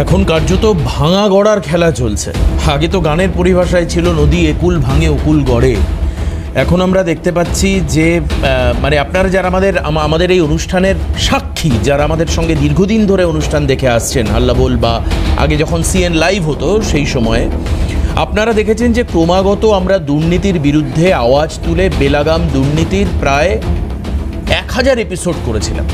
এখন কার্যত ভাঙা গড়ার খেলা চলছে। আগে তো গানের পরিভাষায় ছিল নদী একুল ভাঙে অকুল গড়ে। এখন আমরা দেখতে পাচ্ছি যে মানে আপনারা যারা আমাদের এই অনুষ্ঠানের সাক্ষী, যারা আমাদের সঙ্গে দীর্ঘদিন ধরে অনুষ্ঠান দেখে আসছেন, আল্লাবোল বা আগে যখন সিএন লাইভ হতো সেই সময়ে আপনারা দেখেছেন যে ক্রমাগত আমরা দুর্নীতির বিরুদ্ধে আওয়াজ তুলে বেলাগাম দুর্নীতির প্রায় 1000 এপিসোড করেছিলাম।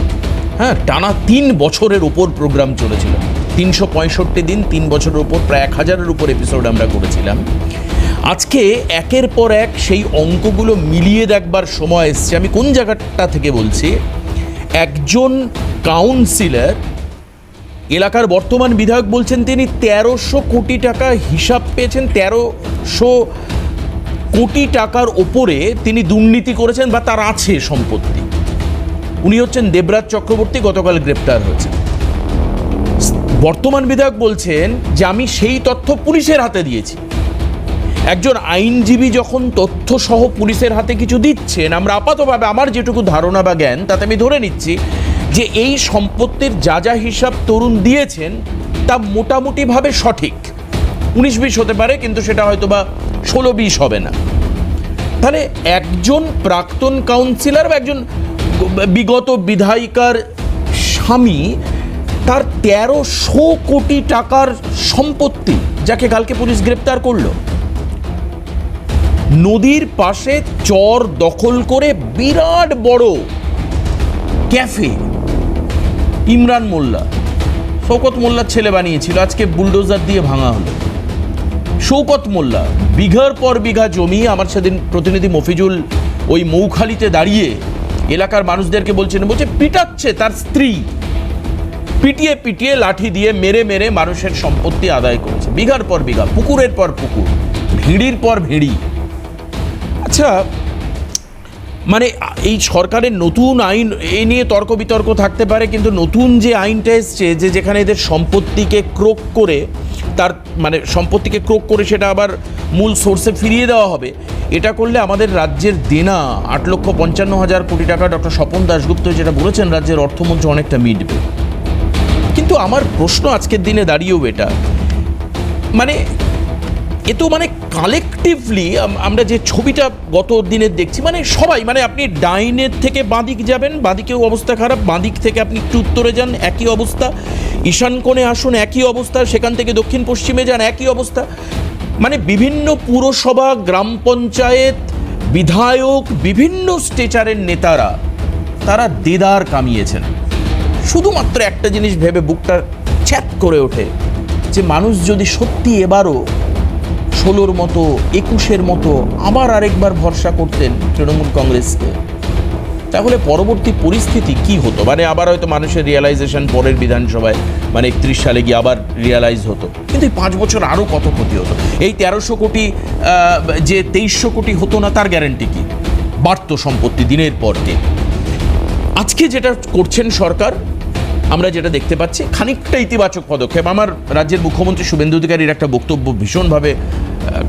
হ্যাঁ, টানা 3 বছরের ওপর প্রোগ্রাম চলেছিল। 365 দিন 3 বছরের ওপর প্রায় 1000-এর উপর এপিসোড আমরা করেছিলাম। আজকে একের পর এক সেই অঙ্কগুলো মিলিয়ে দেখবার সময় এসছে। আমি কোন জায়গাটা থেকে বলছি, একজন কাউন্সিলর, এলাকার বর্তমান বিধায়ক বলছেন তিনি 1300 কোটি টাকা হিসাব পেয়েছেন। 1300 কোটি টাকার ওপরে তিনি দুর্নীতি করেছেন বা তার আছে সম্পত্তি। উনি হচ্ছেন দেবরাজ চক্রবর্তী, গতকাল গ্রেপ্তার হয়েছে। বর্তমান বিধায়ক বলছেন যে আমি সেই তথ্য পুলিশের হাতে দিয়েছি। একজন আইনজীবী যখন তথ্য সহ পুলিশের হাতে কিছু দিচ্ছেন, আমরা আপাতভাবে আমার যেটুকু ধারণা বা জ্ঞান তাতে আমি ধরে নিচ্ছি যে এই সম্পত্তির যা যা হিসাব তরুণ দিয়েছেন তা মোটামুটিভাবে সঠিক। 19-20 হতে পারে, কিন্তু সেটা হয়তো বা 16-20 হবে না। তাহলে একজন প্রাক্তন কাউন্সিলর বা একজন বিগত বিধায়িকার স্বামী, তার 1300 কোটি টাকার সম্পত্তি, যাকে কালকে পুলিশ গ্রেপ্তার করলো। নদীর পাশে চর দখল করে বিরাট বড় ক্যাফে ইমরান মোল্লা, শওকত মোল্লার ছেলে বানিয়েছিল, আজকে বুলডোজার দিয়ে ভাঙা হলো। শওকত মোল্লা বিঘার পর বিঘা জমি, আমার সেদিন প্রতিনিধি মফিজুল ওই মৌখালিতে দাঁড়িয়ে এলাকার মানুষদেরকে বলছে পিটাচ্ছে তার স্ত্রী, পিটিয়ে পিটিয়ে লাঠি দিয়ে মেরে মেরে মানুষের সম্পত্তি আদায় করেছে, বিঘার পর বিঘা, পুকুরের পর পুকুর, ভিড়ির পর ভিড়ি। আচ্ছা, মানে এই সরকারের নতুন আইন এ নিয়ে তর্ক বিতর্ক থাকতে পারে, কিন্তু নতুন যে আইনটা এসছে যে যেখানে এদের সম্পত্তিকে ক্রোক করে সম্পত্তিকে ক্রোক করে সেটা আবার মূল সোর্সে ফিরিয়ে দেওয়া হবে, এটা করলে আমাদের রাজ্যের দেনা 8,55,000 কোটি টাকা ডক্টর স্বপন দাশগুপ্ত যেটা বলেছেন রাজ্যের অর্থমন্ত্রী অনেকটা মিটবে। কিন্তু আমার প্রশ্ন আজকের দিনে দাঁড়িয়েও এটা, এ তো কালেকটিভলি আমরা যে ছবিটা গত দিনের দেখছি, সবাই, আপনি ডাইনের থেকে বাঁদিক যাবেন, বাঁদিকেও অবস্থা খারাপ, বাঁদিক থেকে আপনি একটু উত্তরে যান একই অবস্থা, ঈশান কোণে আসুন একই অবস্থা, সেখান থেকে দক্ষিণ পশ্চিমে যান একই অবস্থা। বিভিন্ন পুরসভা, গ্রাম পঞ্চায়েত, বিধায়ক, বিভিন্ন স্টেচারের নেতারা তারা দেদার কামিয়েছেন। শুধুমাত্র একটা জিনিস ভেবে বুকটা ছ্যাত করে ওঠে যে মানুষ যদি সত্যি এবারও 16-র মতো 21-এর মতো আবার আরেকবার ভরসা করতেন তৃণমূল কংগ্রেসকে, তাহলে পরবর্তী পরিস্থিতি কি হতো? আবার হয়তো মানুষের রিয়েলাইজেশন পরের বিধানসভায় 31 সালে গিয়ে আবার রিয়েলাইজ হতো, কিন্তু এই 5 বছর আরও কত ক্ষতি হতো। এই 1300 কোটি যে 2300 কোটি হতো না, তার গ্যারান্টি কি? বাড়ত সম্পত্তি দিনের পর দিন। আজকে যেটা করছেন সরকার, আমরা যেটা দেখতে পাচ্ছি খানিকটা ইতিবাচক পদক্ষেপ। আমার রাজ্যের মুখ্যমন্ত্রী শুভেন্দু অধিকারীর একটা বক্তব্য ভীষণভাবে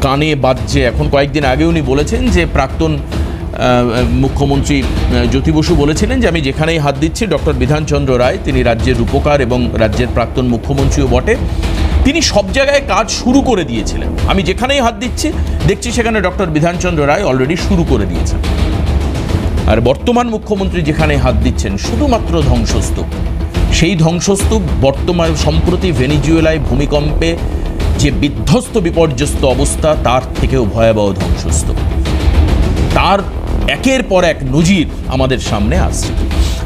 কানে বাজছে। এখন কয়েকদিন আগে উনি বলেছেন যে প্রাক্তন মুখ্যমন্ত্রী জ্যোতি বসু বলেছিলেন যে আমি যেখানেই হাত দিচ্ছি, ডক্টর বিধানচন্দ্র রায়, তিনি রাজ্যের রূপকার এবং রাজ্যের প্রাক্তন মুখ্যমন্ত্রীও বটে, তিনি সব জায়গায় কাজ শুরু করে দিয়েছিলেন। আমি যেখানেই হাত দিচ্ছি দেখছি সেখানে ডক্টর বিধানচন্দ্র রায় অলরেডি শুরু করে দিয়েছেন। আর বর্তমান মুখ্যমন্ত্রী যেখানে হাত দিচ্ছেন শুধুমাত্র ধ্বংসস্তূপ। সেই ধ্বংসস্তূপ বর্তমান সম্প্রতি ভেনিজুয়েলায় ভূমিকম্পে যে বিধ্বস্ত বিপর্যস্ত অবস্থা, তার থেকেও ভয়াবহ ধ্বংসস্তূপ। তার একের পর এক নজির আমাদের সামনে আসছে।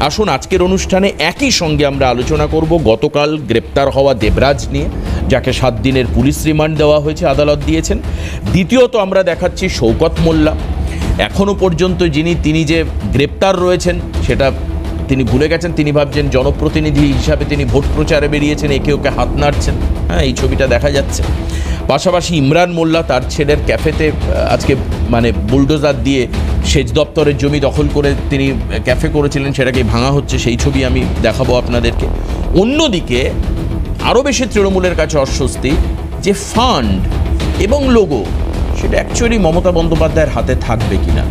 আসুন আজকের অনুষ্ঠানে একই সঙ্গে আমরা আলোচনা করব গতকাল গ্রেপ্তার হওয়া দেবরাজ নিয়ে, যাকে 7 দিনের পুলিশ রিমান্ড দেওয়া হয়েছে, আদালত দিয়েছেন। দ্বিতীয়ত আমরা দেখাচ্ছি শওকত মোল্লা। এখনও পর্যন্ত তিনি যে গ্রেপ্তার রয়েছেন সেটা তিনি ভুলে গেছেন। তিনি ভাবছেন জনপ্রতিনিধি হিসাবে তিনি ভোট প্রচারে বেরিয়েছেন, একে ওকে হাত নাড়ছেন। হ্যাঁ, এই ছবিটা দেখা যাচ্ছে। পাশাপাশি ইমরান মোল্লা তার ছেলের ক্যাফেতে আজকে বুলডোজার দিয়ে সেচ দপ্তরের জমি দখল করে তিনি ক্যাফে করেছিলেন, সেটাকে ভাঙা হচ্ছে, সেই ছবি আমি দেখাবো আপনাদেরকে। অন্যদিকে আরও বেশি তৃণমূলের কাছে অস্বস্তি যে ফান্ড এবং লোগো সেটা অ্যাকচুয়ালি মমতা বন্দ্যোপাধ্যায়ের হাতে থাকবে কিনা,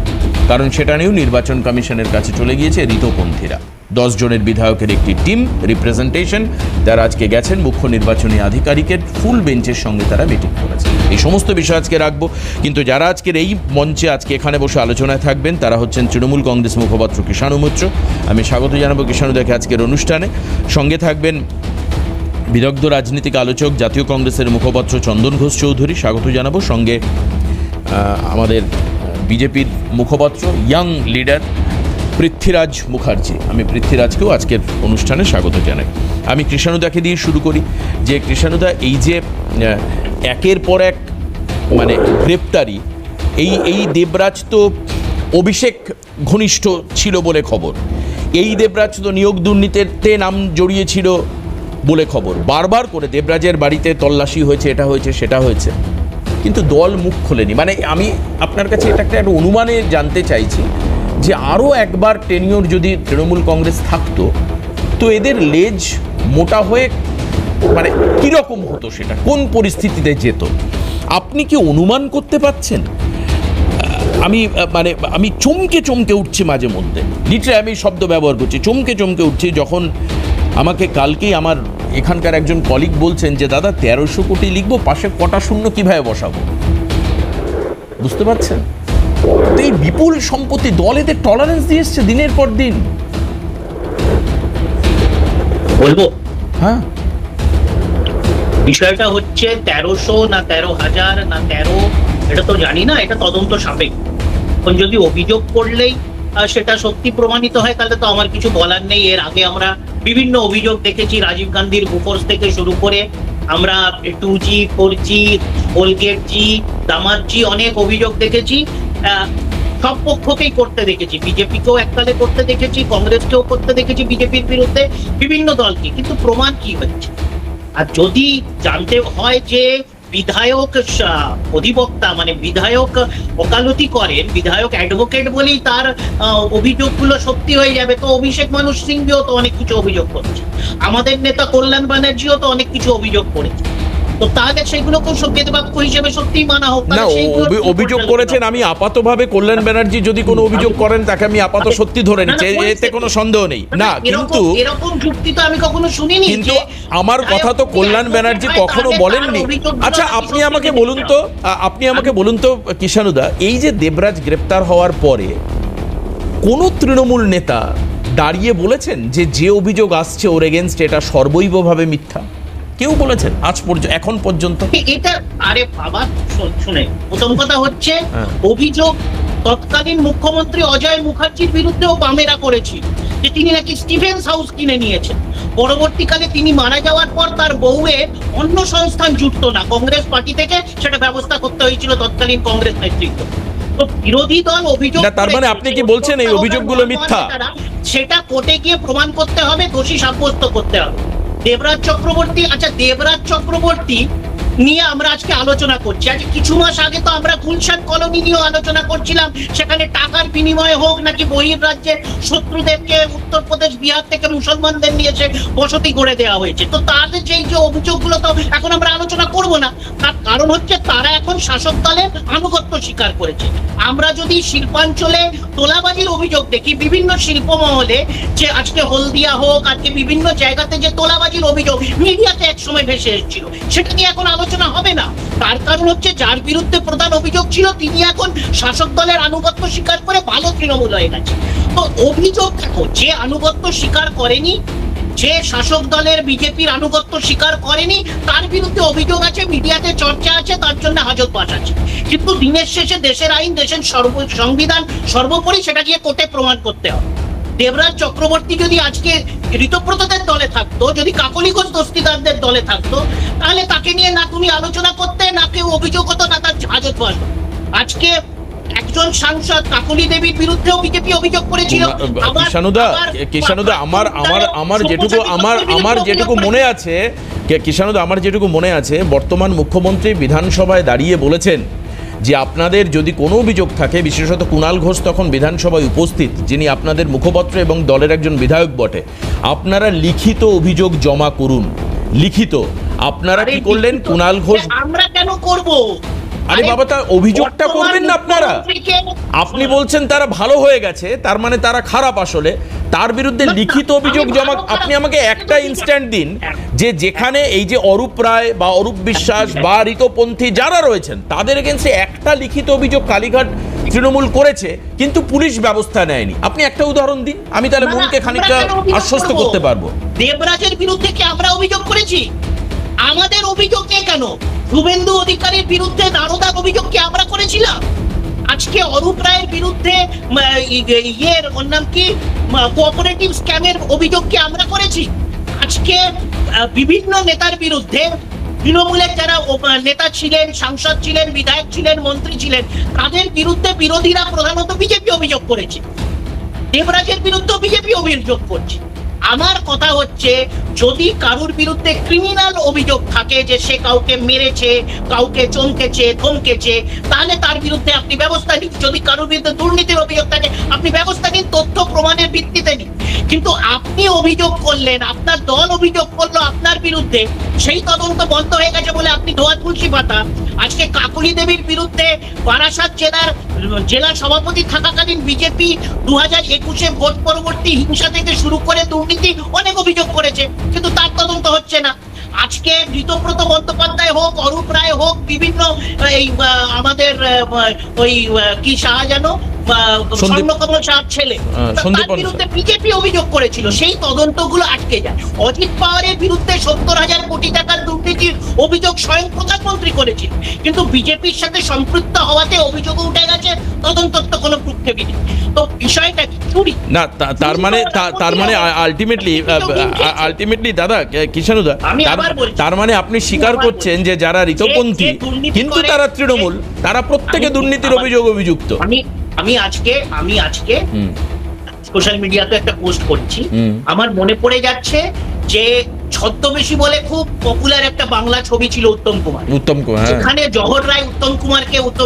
কারণ সেটা নিয়েও নির্বাচন কমিশনের কাছে চলে গিয়েছে ঋতপন্থীরা। 10 জনের বিধায়কের একটি টিম রিপ্রেজেন্টেশন, যারা আজকে গেছেন মুখ্য নির্বাচনী আধিকারিকের ফুল বেঞ্চের সঙ্গে তারা মিটিং করেছেন। এই সমস্ত বিষয় আজকে রাখবো, কিন্তু যারা আজকের এই মঞ্চে আজকে এখানে বসে আলোচনায় থাকবেন তারা হচ্ছেন তৃণমূল কংগ্রেস মুখপাত্র কিষাণু মৈত্র। আমি স্বাগত জানাবো কিষাণুদাকে আজকের অনুষ্ঠানে। সঙ্গে থাকবেন বিদগ্ধ রাজনীতিক আলোচক জাতীয় কংগ্রেসের মুখপাত্র চন্দন ঘোষ চৌধুরী, স্বাগত জানাবো। সঙ্গে আমাদের বিজেপির মুখপাত্র ইয়াং লিডার পৃথ্বীরাজ মুখার্জি, আমি পৃথ্বীরাজকেও আজকের অনুষ্ঠানে স্বাগত জানাই। আমি কৃষাণুদাকে দিয়ে শুরু করি যে কৃষাণুদা, এই যে একের পর এক মানে গ্রেপ্তারি, এই দেবরাজ তো অভিষেক ঘনিষ্ঠ ছিল বলে খবর, এই দেবরাজ তো নিয়োগ দুর্নীতিতে নাম জড়িয়েছিল বলে খবর, বারবার করে দেবরাজের বাড়িতে তল্লাশি হয়েছে, এটা হয়েছে সেটা হয়েছে, কিন্তু দল মুখ খোলেনি। মানে আমি আপনার কাছে এটা একটা অনুমানে জানতে চাইছি যে আরও একবার টেনিওর যদি তৃণমূল কংগ্রেস থাকতো তো এদের লেজ মোটা হয়ে মানে কীরকম হতো, সেটা কোন পরিস্থিতিতে যেত, আপনি কি অনুমান করতে পারছেন? আমি চমকে উঠছি মাঝে মধ্যে, লিটারালি আমি শব্দ ব্যবহার করছি, চমকে উঠছি যখন আমাকে কালকেই আমার এখানকার একজন কলিগ বলছেন যে দাদা 1300 কোটি লিখবো, পাশে কটা শূন্য কীভাবে বসাবো, বুঝতে পারছেন? তো এই বিপুল সম্পত্তি দল এদের টলারেন্স দিয়ে এসছে দিনের পর দিন। বলবো হ্যাঁ, বিষয়টা হচ্ছে 1300 না 13,000 না 13, এটা তো জানি না, এটা তদন্ত সাপেক্ষ। এখন যদি অভিযোগ করলেই সেটা সত্যি প্রমাণিত হয় তাহলে তো আমার কিছু বলার নেই। এর আগে আমরা বিভিন্ন অভিযোগ দেখেছি, রাজীব গান্ধীর বুফোর্স থেকে শুরু করে আমরা 2G 4G কোলগেট-জি দামাত-জি অনেক অভিযোগ দেখেছি, সব পক্ষকেই করতে দেখেছি, বিজেপিকেও এককালে করতে দেখেছি, কংগ্রেসকেও করতে দেখেছি বিজেপির বিরুদ্ধে, বিভিন্ন দলকে, কিন্তু প্রমাণ কি হচ্ছে? আর যদি জানতে হয় যে বিধায়ক অধিবক্তা মানে বিধায়ক ওকালতি করেন, বিধায়ক অ্যাডভোকেট বলেই তার অভিযোগগুলো সত্যি হয়ে যাবে, তো অভিষেক মানু সিংভিও তো অনেক কিছু অভিযোগ করছে, আমাদের নেতা কল্যাণ ব্যানার্জিও তো অনেক কিছু অভিযোগ করেছে, তো তাহলে সেগুলোকেও সত্যবাক্য হিসেবে সত্যি মানা হোক না। অভিযোগ করেছেন, আমি আপাতভাবে কল্যাণ ব্যানার্জি যদি কোনো অভিযোগ করেন তাকে আমি আপাত সত্যি ধরে নিচ্ছি, এতে কোনো সন্দেহ নেই না, কিন্তু এরকম যুক্তি তো আমি কখনো শুনিনি। কিন্তু আমার কথা তো কল্যাণ ব্যানার্জি কখনো বলেননি। আচ্ছা, আপনি আমাকে বলুন তো কিষাণুদা, এই যে দেবরাজ গ্রেপ্তার হওয়ার পরে কোন তৃণমূল নেতা দাঁড়িয়ে বলেছেন যে অভিযোগ আসছে ওর এগেনস্ট এটা সর্বৈবভাবে মিথ্যা? কেউ বলেছেন আজ পর্যন্ত, এখন পর্যন্ত? এটা আরে বাবা শুনে, প্রথম কথা হচ্ছে অভিযোগ তৎকালীন মুখ্যমন্ত্রী অজয় মুখার্জির বিরুদ্ধেও বামেরা করেছিল যে তিনি নাকি স্টিভেন্স হাউস কিনে নিয়েছেন। পরবর্তীকালে তিনি মারা যাওয়ার পর তার বউয়ের অন্য সংস্থান জুটতো না, কংগ্রেস পার্টি থেকে সেটা ব্যবস্থা করতে হয়েছিল তৎকালীন কংগ্রেস নেতৃত্ব। তো বিরোধী দল অভিযোগ, তার মানে আপনি কি বলছেন এই অভিযোগগুলো মিথ্যা? সেটা কোর্টে গিয়ে প্রমাণ করতে হবে, দোষী সাব্যস্ত করতে হবে। দেবরাজ চক্রবর্তী, আচ্ছা দেবরাজ চক্রবর্তী নিয়ে আমরা আজকে আলোচনা করছি, আজ কিছু মাস আগে তো আমরা গুলশান কলোনি নিয়েও আলোচনা করছিলাম, সেখানে টাকার বিনিময়ে হোক নাকি বহির্রাজ্যে শত্রুদেরকে উত্তরপ্রদেশ বিহার থেকে মুসলমানদের নিয়েছে বসতি করে দেওয়া হয়েছে। তো তাদের যে অভিযোগগুলো তো এখন আমরা আলোচনা করব না, তার কারণ হচ্ছে তারা এখন শাসক দলের আনুগত্য স্বীকার করেছে। আমরা যদি শিল্পাঞ্চলে তোলাবাজির অভিযোগ দেখি বিভিন্ন শিল্প মহলে, যে আজকে হলদিয়া হোক, আজকে বিভিন্ন জায়গাতে যে তোলাবাজির অভিযোগ মিডিয়াতে একসময় ভেসে এসেছিল, সেটা নিয়ে এখন আলোচনা হবে না। তার কারণ হচ্ছে যার বিরুদ্ধে প্রধান অভিযোগ ছিল তিনি এখন শাসক দলের আনুগত্য স্বীকার করে ভালো তৃণমূল হয়ে গেছে। তো অভিযোগ দেখো, যে আনুগত্য স্বীকার করেনি, যে শাসক দলের বিজেপির আনুগত্য স্বীকার করেনি, তার বিরুদ্ধে অভিযোগ আছে, মিডিয়াতে চর্চা আছে, তার জন্য হাজতবাস আছে। কিন্তু দিনের শেষে দেশের আইন, দেশের সংবিধান সর্বোপরি, সেটা গিয়ে কোর্টে প্রমাণ করতে হবে। দেবরাজ চক্রবর্তী যদি আজকে ঋতব্রতদের দলে থাকতো, যদি কাকলি ঘোষ দস্তিদারদের দলে থাকতো, তাহলে তাকে নিয়ে না তুমি আলোচনা করতে, না কেউ অভিযোগ হতো, না তার হাজতবাস। আজকে একজন সাংসদ কাকলি দেবীর বিরুদ্ধেও বিজেপি অভিযোগ করেছিল। কিষাণুদা আমার যেটুকু মনে আছে, বর্তমান মুখ্যমন্ত্রী বিধানসভায় দাঁড়িয়ে বলেছেন যে আপনাদের যদি কোনো অভিযোগ থাকে, বিশেষত কুণাল ঘোষ তখন বিধানসভায় উপস্থিত, যিনি আপনাদের মুখপাত্র এবং দলের একজন বিধায়ক বটে, আপনারা লিখিত অভিযোগ জমা করুন। লিখিত আপনারা কি করলেন? কুণাল ঘোষ, আমরা কেন করব? আরে বাবা, তা অভিযোগটা করবেন না আপনারা। আপনি বলছেন তারা ভালো হয়ে গেছে, তার মানে তারা খারাপ আসলে, তার বিরুদ্ধে লিখিত অভিযোগ জমা। আপনি আমাকে একটা ইনস্ট্যান্ট দিন যে যেখানে এই যে অরূপ রায় বা অরূপ বিশ্বাস বা ঋতপন্থী যারা রয়েছেন তাদের এগেন্সে একটা লিখিত অভিযোগ কালীঘাট তৃণমূল করেছে কিন্তু পুলিশ ব্যবস্থা নেয়নি। আপনি একটা উদাহরণ দিন, আমি তাহলে মনকে খানিকটা আশ্বস্ত করতে পারবো। দেবরাজের বিরুদ্ধে কি আমরা অভিযোগ করেছি? আমাদের অভিযোগ কেন? শুভেন্দু অধিকারীর বিরুদ্ধে দারোদার অভিযোগ কি আমরা করেছিলাম? আজকে অরূপ রায়ের বিরুদ্ধে ওর নাম কি কোঅপারেটিভ স্ক্যামের অভিযোগ কি আমরা করেছি? আজকে বিভিন্ন নেতার বিরুদ্ধে, তৃণমূলের যারা নেতা ছিলেন, সাংসদ ছিলেন, বিধায়ক ছিলেন, মন্ত্রী ছিলেন, তাদের বিরুদ্ধে বিরোধীরা প্রধানত বিজেপি অভিযোগ করেছে। দেবরাজের বিরুদ্ধে বিজেপি অভিযোগ করছে। আমার কথা হচ্ছে, যদি কারুর বিরুদ্ধে ক্রিমিনাল অভিযোগ থাকে যে সে কাউকে মেরেছে, কাউকে চমকেছে, ধমকেছে, তাহলে তার বিরুদ্ধে আপনি ব্যবস্থা নিন। যদি কারুর বিরুদ্ধে দুর্নীতির অভিযোগ থাকে আপনি ব্যবস্থা নিন, তথ্য প্রমাণের ভিত্তিতে নিন। কিন্তু আপনি অভিযোগ করলেন, আপনার দল অভিযোগ করলো আপনার বিরুদ্ধে, সেই তদন্ত বন্ধ হয়ে গেছে বলে আপনি ধোয়া তুলসী পাতা। আজকে কাকুলি দেবীর বিরুদ্ধে বারাসাত জেলা সভাপতি থাকাকালীন বিজেপি 2021-এ ভোট পরবর্তী হিংসা থেকে শুরু করে দুর্নীতি অনেক অভিযোগ করেছে, কিন্তু তার তদন্ত হচ্ছে না। আজকে ঋতব্রত বন্দ্যোপাধ্যায় হোক, অরূপ রায় হোক, বিভিন্ন এই আমাদের ওই কি শাহজান স্বর্ণকমল সাহার ছেলে, তার বিরুদ্ধে বিজেপি অভিযোগ করেছিল, সেই তদন্তগুলো আটকে যায়। অজিত পাওয়ারের বিরুদ্ধে 70,000 কোটি টাকার দুর্নীতির অভিযোগ স্বয়ং প্রধানমন্ত্রী করেছিল, কিন্তু বিজেপির সাথে সম্পৃক্ত হওয়াতে অভিযোগ উঠে গেছে, তদন্ত তো কোনো ভ্রুক্ষেপই নেই। তো বিষয়টা কি? চুরি না, তার মানে আলটিমেটলি দাদা কিষাণুদা, তার মানে আপনি স্বীকার করছেন যে যারা ঋতপন্থী কিন্তু তারা তৃণমূল, তারা প্রত্যেকে দুর্নীতির অভিযুক্ত। আমি আজকে সোশ্যাল মিডিয়াতে একটা পোস্ট করছি, আমার মনে পড়ে যাচ্ছে যে ছদ্মবেশী বলে খুব পপুলার একটা বাংলা ছবি ছিল উত্তম কুমার, সেখানে জহর রায় উত্তম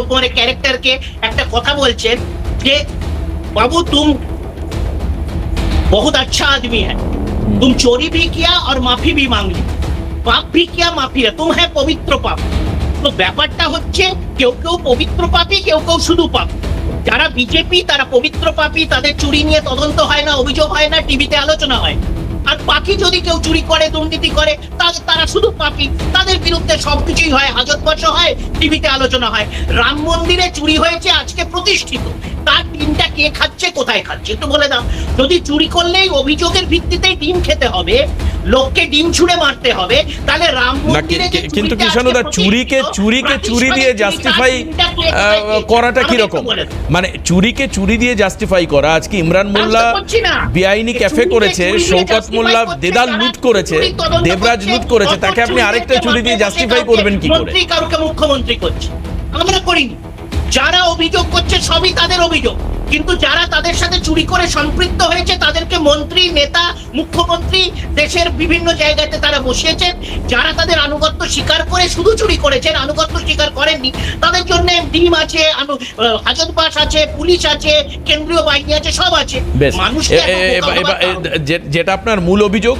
কুমারের ক্যারেক্টারকে একটা কথা বলছেন যে বাবু তুম बहुत अच्छा आदमी है, तुम चोरी भी किया और माफी भी मांग ली, पाप भी किया माफी है, तुम है पवित्र पाप। তো ব্যাপারটা হচ্ছে কেউ কেউ পবিত্র পাপী, কেউ কেউ শুধু পাপী। যারা বিজেপি তারা পবিত্র পাপী, তাদের চুরি নিয়ে তদন্ত হয় না, অভিযোগ হয় না, টিভিতে আলোচনা হয়। আর বাকি যদি কেউ চুরি করে, দুর্নীতি করে, তারা শুধু পাপী, তাদের বিরুদ্ধে সবকিছুই হয়, হাজতবাস হয়, টিভিতে আলোচনা হয়। রাম মন্দিরে চুরি হয়েছে, আজকে প্রতিষ্ঠিত, তার ডিমটা কে খাচ্ছে, কোথায় খাচ্ছে একটু বলে দাও। যদি চুরি করলেই অভিযোগের ভিত্তিতেই ডিম খেতে হবে, লোককে ডিম ছুঁড়ে মারতে হবে, তাহলে রাম মন্দিরে কিন্তু কিষাণুদা চুরিকে চুরি দিয়ে জাস্টিফাই করাটা কি রকম? মানে চুরিকে চুরি দিয়ে জাস্টিফাই করা, আজকে ইমরান মোল্লা বেআইনি ক্যাফে করেছে, শওকত মোল্লা দেদার লুট করেছে, দেবরাজ লুট করেছে, তাকে আপনি আরেকটা চুরি দিয়ে জাস্টিফাই করবেন কি করে? মন্ত্রী কারুকে মুখ্যমন্ত্রী করছে, আমরা করিনি। যারা অভিযোগ করছে সবই তাদের অভিযোগ, কিন্তু যারা তাদের সাথে চুরি করে সম্পৃক্ত হয়েছে তাদেরকে মন্ত্রী, নেতা, মুখ্যমন্ত্রী দেশের বিভিন্ন জায়গাতে তারা বসিয়েছেন। যারা তাদের আনুগত্য স্বীকার করে শুধু চুরি করেছেন, আনুগত্য স্বীকার করেননি, তাদের জন্য ডিম আছে, হাজতবাস আছে, পুলিশ আছে, কেন্দ্রীয় বাহিনী আছে, সব আছে। যেটা আপনার মূল অভিযোগ,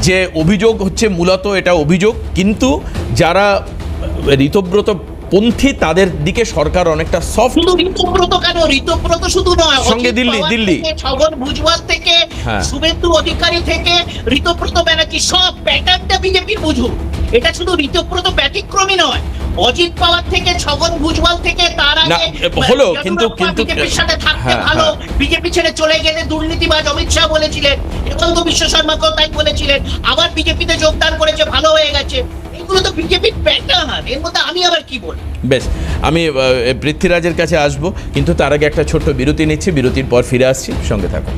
যে অভিযোগ হচ্ছে মূলত এটা অভিযোগ, কিন্তু যারা ঋতব্রত পন্থী তাদের দিকে সরকার অনেকটা সফট। শুধু ঋতব্রত কেন, ঋতব্রত শুধু নয়, সঙ্গে দিল্লি ছগন ভুজবল থেকে শুভেন্দু অধিকারী থেকে ঋতব্রত ব্যানার্জি, সব প্যাটার্নটা বিজেপির বুঝুন। এটা শুধু ঋতব্রত ব্যতিক্রমী নয়, অজিত পাওয়ার থেকে, ছগন ভুজবল থেকে, তার আগে হলো কিন্তু বিজেপির সাথে থাকতে ভালো, বিজেপি ছেড়ে চলে গেলে দুর্নীতিবাজ অমিত শাহ বলেছিলেন, হেমন্ত বিশ্ব শর্মাকেও তাই বলেছিলেন, আবার বিজেপিতে যোগদান করেছে, ভালো হয়ে গেছে। এগুলো তো বিজেপির প্যাটার্ন, এর মধ্যে আমি আবার কি বলি? বেশ, আমি পৃথ্বীরাজের কাছে আসবো, কিন্তু তার আগে একটা ছোট্ট বিরতি নিচ্ছি, বিরতির পর ফিরে আসছি, সঙ্গে থাকুন।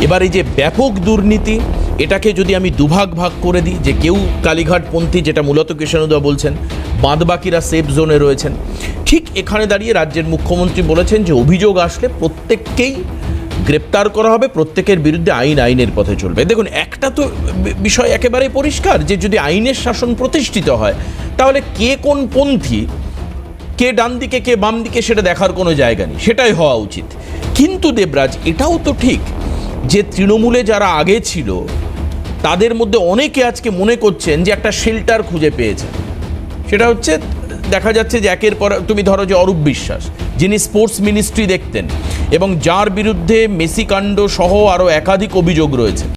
এবার এই যে ব্যাপক দুর্নীতি, এটাকে যদি আমি দুভাগ করে দিই, যে কেউ কালীঘাটপন্থী, যেটা মূলত কিষাণুদা বলছেন, বাদবাকিরা সেফ জোনে রয়েছেন, ঠিক এখানে দাঁড়িয়ে রাজ্যের মুখ্যমন্ত্রী বলেছেন যে অভিযোগ আসলে প্রত্যেককেই গ্রেপ্তার করা হবে, প্রত্যেকের বিরুদ্ধে আইনের পথে চলবে। দেখুন, একটা তো বিষয় একেবারে পরিষ্কার যে যদি আইনের শাসন প্রতিষ্ঠিত হয় তাহলে কে কোন পন্থী, কে ডান দিকে কে বাম দিকে, সেটা দেখার কোনো জায়গা নেই, সেটাই হওয়া উচিত। কিন্তু দেবরাজ, এটাও তো ঠিক যে তৃণমূলে যারা আগে ছিল তাদের মধ্যে অনেকে আজকে মনে করছেন যে একটা শেল্টার খুঁজে পেয়েছে, সেটা হচ্ছে দেখা যাচ্ছে যে একের পর তুমি ধরো যে অরূপ বিশ্বাস, যিনি স্পোর্টস মিনিস্ট্রি দেখতেন এবং যার বিরুদ্ধে মেসি কাণ্ড সহ আরও একাধিক অভিযোগ রয়েছে,